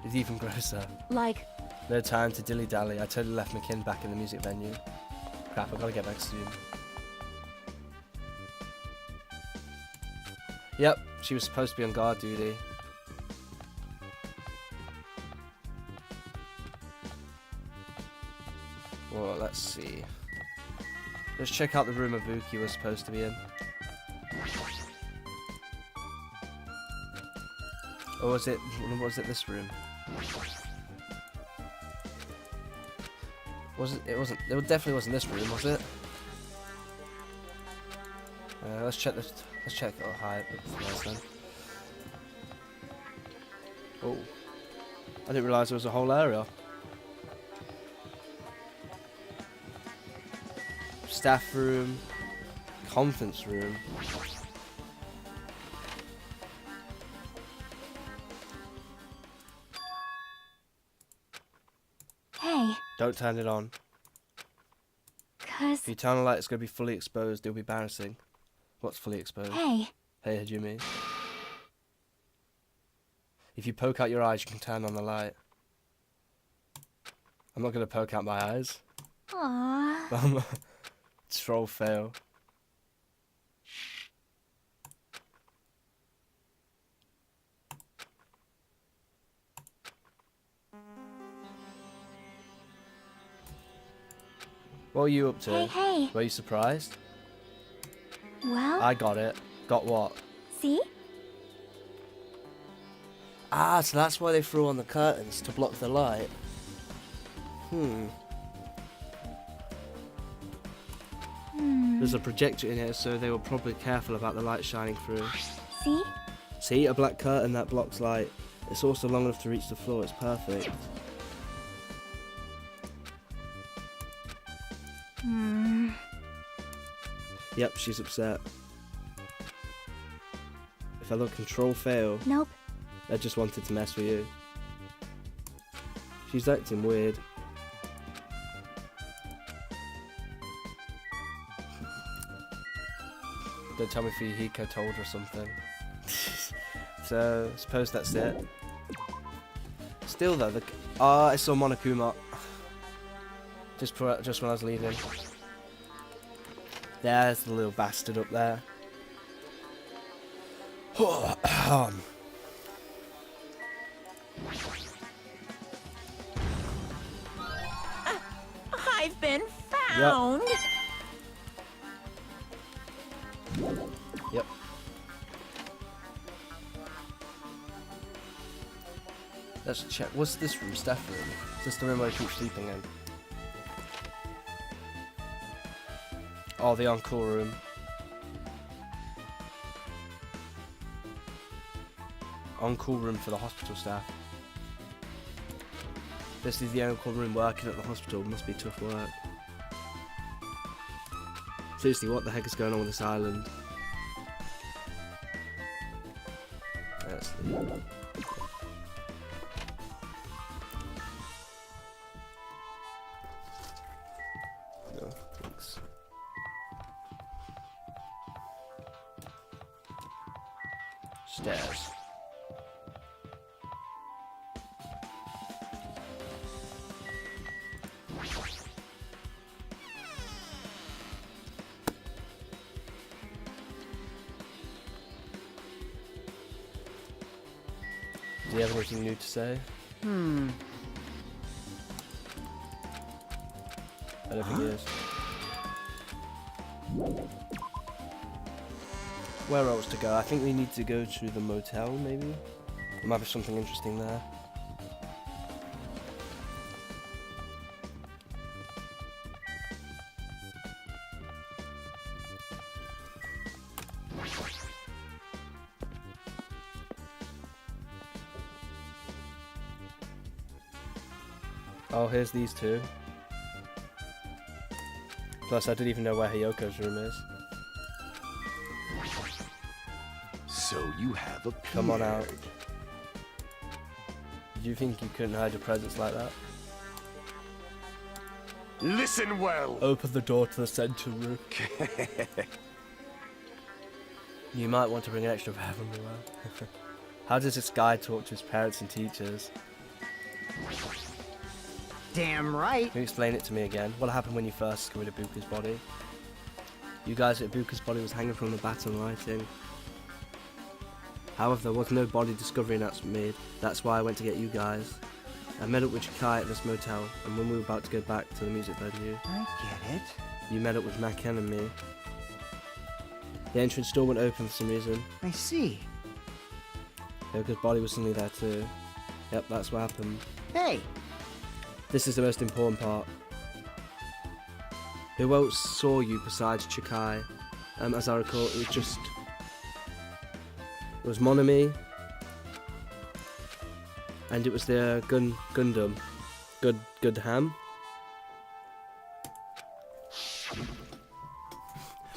It's even grosser. Like, No time to dilly-dally. I totally left McKinn back in the music venue. Crap, I've got to get back soon. Yep, she was supposed to be on guard duty. Well, let's see. Let's check out the room Ibuki was supposed to be in. Or was it this room? It definitely wasn't this room, was it? Let's check this. Let's check. Oh, hi. Then. Oh, I didn't realise there was a whole area. Staff room, conference room. Hey, Don't turn it on. 'cause... If you turn on the light, it's going to be fully exposed. It'll be embarrassing. What's fully exposed? Hey, Hey, Hajime. If you poke out your eyes, you can turn on the light. I'm not going to poke out my eyes. aww. Troll fail. What were you up to? Hey, hey. Were you surprised? Well, I got it. Got what? see? Ah, so that's why they threw on the curtains, to block the light. There's a projector in here, so they were probably careful about the light shining through. See? See, a black curtain that blocks light. It's also long enough to reach the floor. It's perfect. Yep, she's upset. If I look control fail, Nope. I just wanted to mess with you. She's acting weird. Don't tell me Fuyuhiko told her something. So, I suppose that's it. Still though, I saw Monokuma. Just when I was leaving. There's the little bastard up there. I've been found. Yep. Let's check. What's this room? Staff room. Is this the room where I keep sleeping in? Oh, the encore room. on-call room for the hospital staff. This is the on-call room working at the hospital. Must be tough work. Seriously, what the heck is going on with this island? Let's see. No, thanks. Stairs. Do you have anything new to say? I don't think it is. Where else to go? I think we need to go to the motel, maybe? There might be something interesting there. Oh, here's these two. Plus, I didn't even know where Hiyoko's room is. So you have a Come on out. Do you think you couldn't hide your presence like that? Listen well. Open the door to the center room. You might want to bring an extra pair of underwear. How does this guy talk to his parents and teachers? Damn right. Can you explain it to me again? What happened when you first discovered Ibuka's body? You guys, Ibuka's body was hanging from the baton writing. However, there was no body discovery announcement made. That's why I went to get you guys. I met up with Chikai at this motel, and when we were about to go back to the music venue, I get it. you met up with Maken and me. The entrance door went open for some reason. I see. Yoko's body was suddenly there too. Yep, that's what happened. Hey, This is the most important part. Who else saw you besides Chikai? As I recall, it was Monami, and it was the Gundam, Gundam.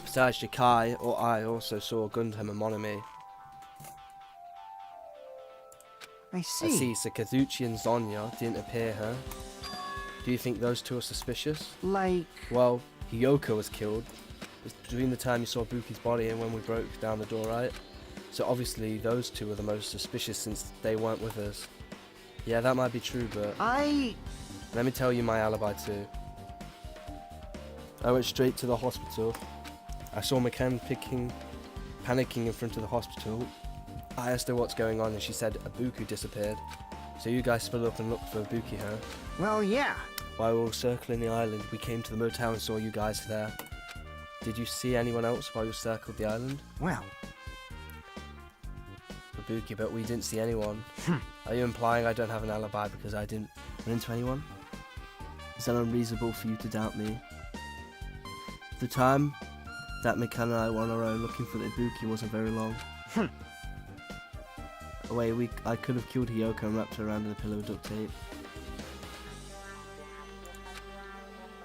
Besides Chikai, or I also saw Gundam and Monami. I see. I see, so Kazuchi and Zonya didn't appear here. Do you think those two are suspicious? Like, Well, Hiyoko was killed. It's between the time you saw Buki's body and when we broke down the door, right? So obviously those two are the most suspicious since they weren't with us. Yeah, that might be true, but let me tell you my alibi too. I went straight to the hospital. I saw McCann panicking in front of the hospital. I asked her what's going on and she said Ibuku disappeared. So you guys split up and looked for Ibuki, huh? well, yeah. While we were circling the island, we came to the motel and saw you guys there. Did you see anyone else while you circled the island? Well, Ibuki, but we didn't see anyone. Are you implying I don't have an alibi because I didn't run into anyone? Is that unreasonable for you to doubt me? The time that Mikan and I were on our own looking for the Ibuki wasn't very long. I could have killed Hiyoko and wrapped her around in a pillow of duct tape.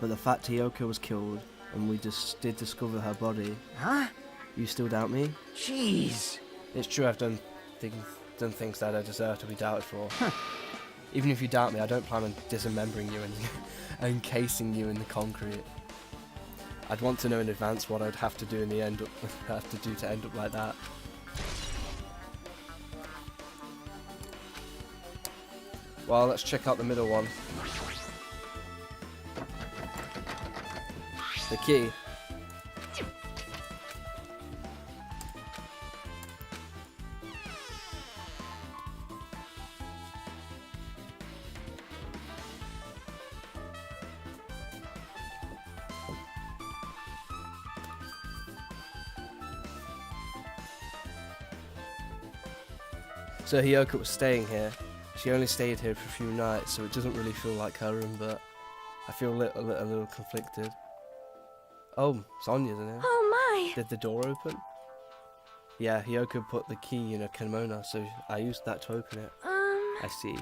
But the fact Hiyoko was killed and we just did discover her body, huh? you still doubt me? Jeez. It's true I've done things that I deserve to be doubted for. Even if you doubt me, I don't plan on dismembering you and encasing you in the concrete. I'd want to know in advance what I'd have to do to end up like that. Well, let's check out the middle one. The key. So Hiyoko was staying here. She only stayed here for a few nights, so it doesn't really feel like her room, but I feel a little conflicted. Oh, Sonya's in here. Oh my! Did the door open? Yeah, Hiyoko put the key in a kimono, so I used that to open it. I see.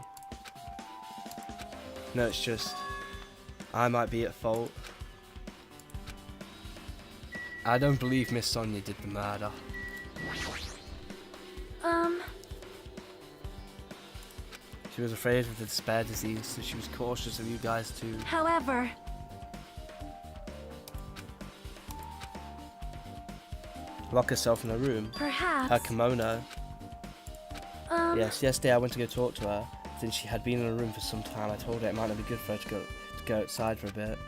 No, it's just I might be at fault. I don't believe Miss Sonia did the murder. She was afraid of the despair disease, so she was cautious of you guys too. However, Lock herself in her room. perhaps... Her kimono. Yes, yesterday I went to go talk to her. Since she had been in her room for some time, I told her it might not be good for her to go outside for a bit.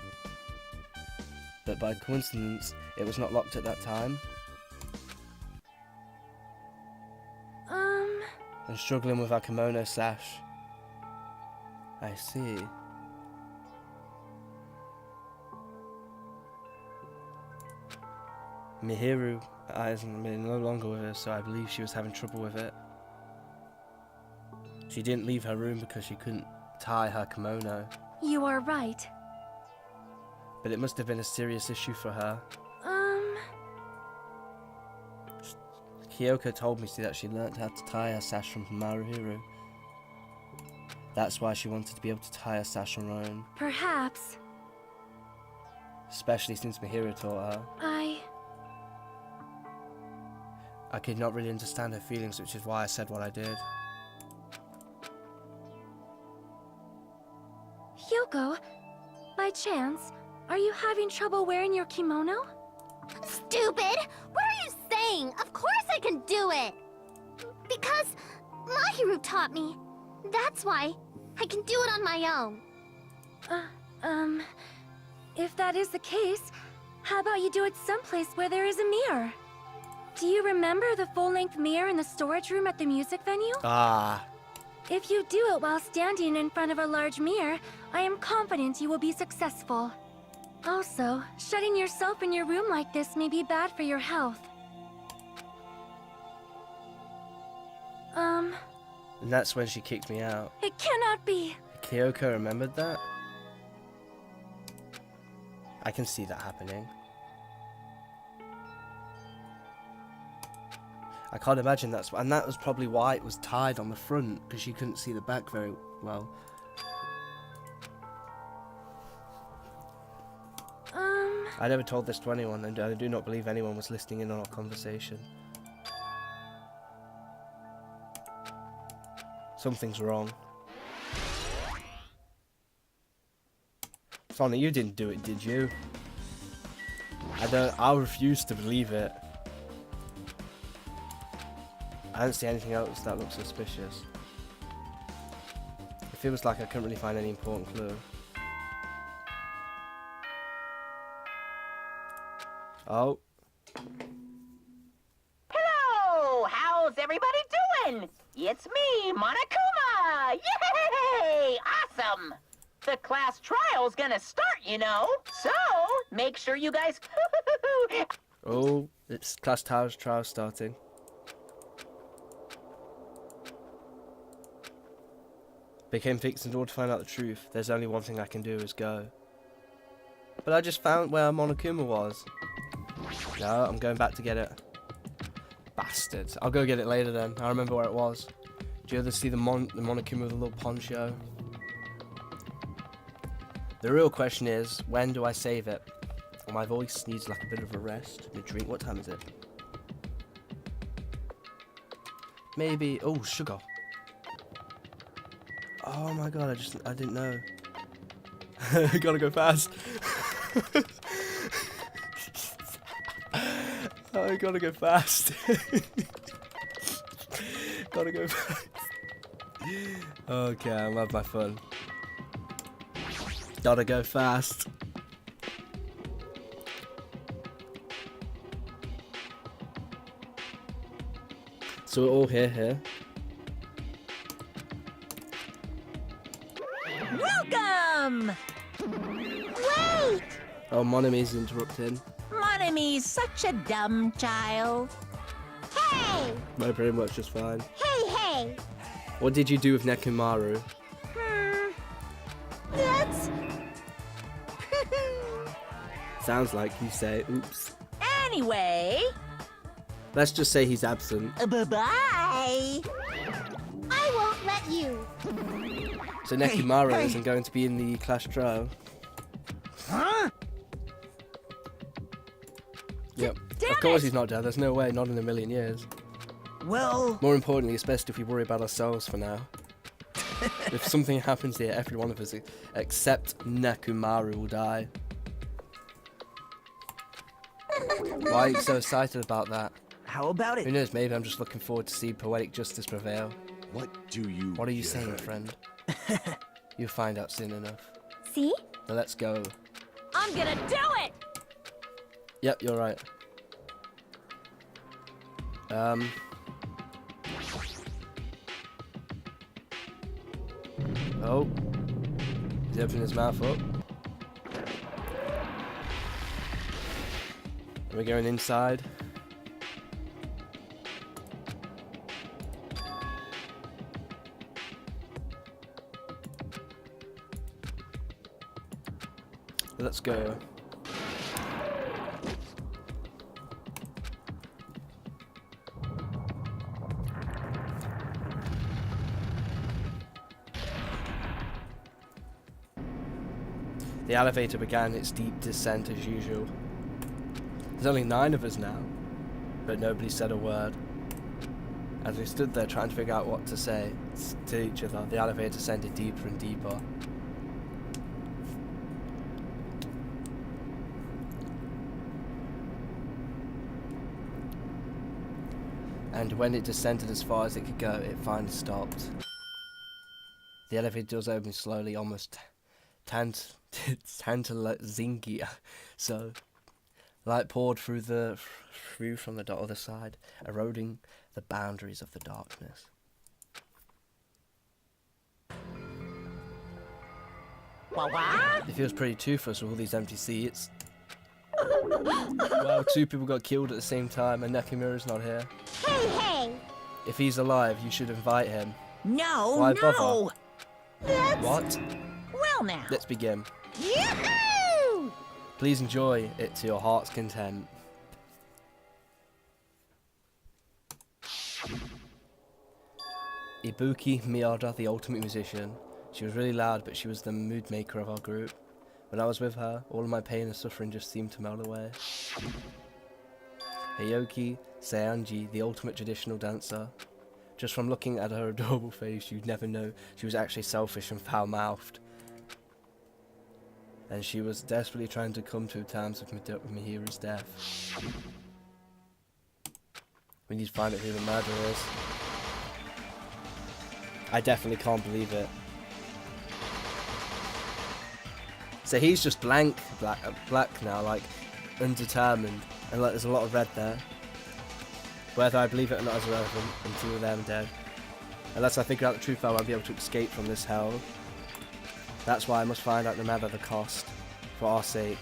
But by coincidence, it was not locked at that time. And struggling with her kimono sash. I see. Mihiru isn't no longer with her, so I believe she was having trouble with it. She didn't leave her room because she couldn't tie her kimono. You are right. But it must have been a serious issue for her. Kyoko told me that she learnt how to tie her sash from Maruhiru. That's why she wanted to be able to tie her sash on her own. Perhaps. Especially since Mihiru taught her. I could not really understand her feelings, which is why I said what I did. Hyoko, by chance, are you having trouble wearing your kimono? Stupid! What are you saying? Of course I can do it! Because Mahiru taught me. That's why I can do it on my own. If that is the case, how about you do it someplace where there is a mirror? Do you remember the full-length mirror in the storage room at the music venue? Ah. If you do it while standing in front of a large mirror, I am confident you will be successful. Also, shutting yourself in your room like this may be bad for your health. And that's when she kicked me out. It cannot be! Kyoko remembered that? I can see that happening. I can't imagine and that was probably why it was tied on the front, because she couldn't see the back very well. I never told this to anyone, and I do not believe anyone was listening in on our conversation. Something's wrong. Sonia, you didn't do it, did you? I refuse to believe it. I don't see anything else that looks suspicious. It feels like I couldn't really find any important clue. Oh. Hello! How's everybody doing? It's me, Monokuma! Yay! Awesome! The class trial's gonna start, you know. So, make sure you guys... Oh, it's class trial starting. Became fixed in order to find out the truth. There's only one thing I can do, is go. But I just found where monokuma was. No, I'm going back to get it. Bastards. I'll go get it later then. I remember where it was. Do you ever see the monokuma with a little poncho? The real question is, when do I save it? My voice needs like a bit of a rest. A drink. What time is it? Maybe... Oh, sugar. Oh my god, I didn't know. Gotta go fast. I gotta go fast. Gotta go fast. Okay, I'll have my fun. Gotta go fast. So we're all here. Welcome! Wait! Oh, Monami's interrupting. Monami's such a dumb child. Hey! No, pretty much just fine. Hey! What did you do with Nekomaru? That's... Sounds like you say, oops. Anyway, Let's just say he's absent. Bye-bye. I won't let you. So Nekimaru hey. isn't going to be in the class trial. Huh? Yep. Damn Of course it! he's not dead. There's no way. Not in a million years. Well, More importantly, it's best if we worry about ourselves for now. If something happens here, every one of us, except Nekimaru, will die. Why are you so excited about that? how about Who it? knows, maybe I'm just looking forward to see poetic justice prevail. What do you What are you get? saying, friend? You'll find out soon enough. See? Now let's go. I'm gonna do it! Yep, you're right. Oh. He's opening his mouth up. Are we going inside? Let's go. The elevator began its deep descent as usual. There's only 9 of us now, but nobody said a word. As we stood there trying to figure out what to say to each other, the elevator descended deeper and deeper. And when it descended as far as it could go, it finally stopped. The elevator doors opened slowly, almost zingy. So, light poured through from the other side, eroding the boundaries of the darkness. What? It feels pretty toothless with all these empty seats. Wow, 2 people got killed at the same time and Nekimaru's not here. Hey, hey. If he's alive, you should invite him. No, Why no! What? Well now. Let's begin. Yoo-hoo! Please enjoy it to your heart's content. Ibuki Miyada, the ultimate musician. She was really loud, but she was the mood maker of our group. When I was with her, all of my pain and suffering just seemed to melt away. Hayoki Seanji, the ultimate traditional dancer. Just from looking at her adorable face, you'd never know she was actually selfish and foul-mouthed. And she was desperately trying to come to terms with Mihiru's death. We need to find out who the murderer is. I definitely can't believe it. So he's just black now, like undetermined, and like there's a lot of red there. Whether I believe it or not is irrelevant until they're dead. Unless I figure out the truth, I won't be able to escape from this hell. That's why I must find out no matter the cost. For our sake.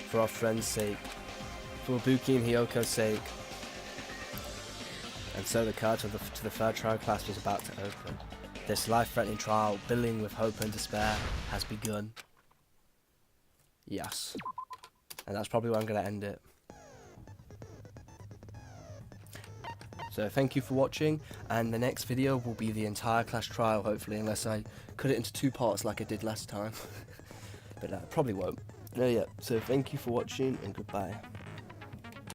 For our friends' sake. For Ibuki and Hyoko's sake. And so the card to the 3rd trial class was about to open. This life-threatening trial, billing with hope and despair, has begun. Yes. And that's probably where I'm going to end it. So thank you for watching, and the next video will be the entire class trial, hopefully, unless I cut it into 2 parts like I did last time. But probably won't. No, yeah. So thank you for watching, and goodbye.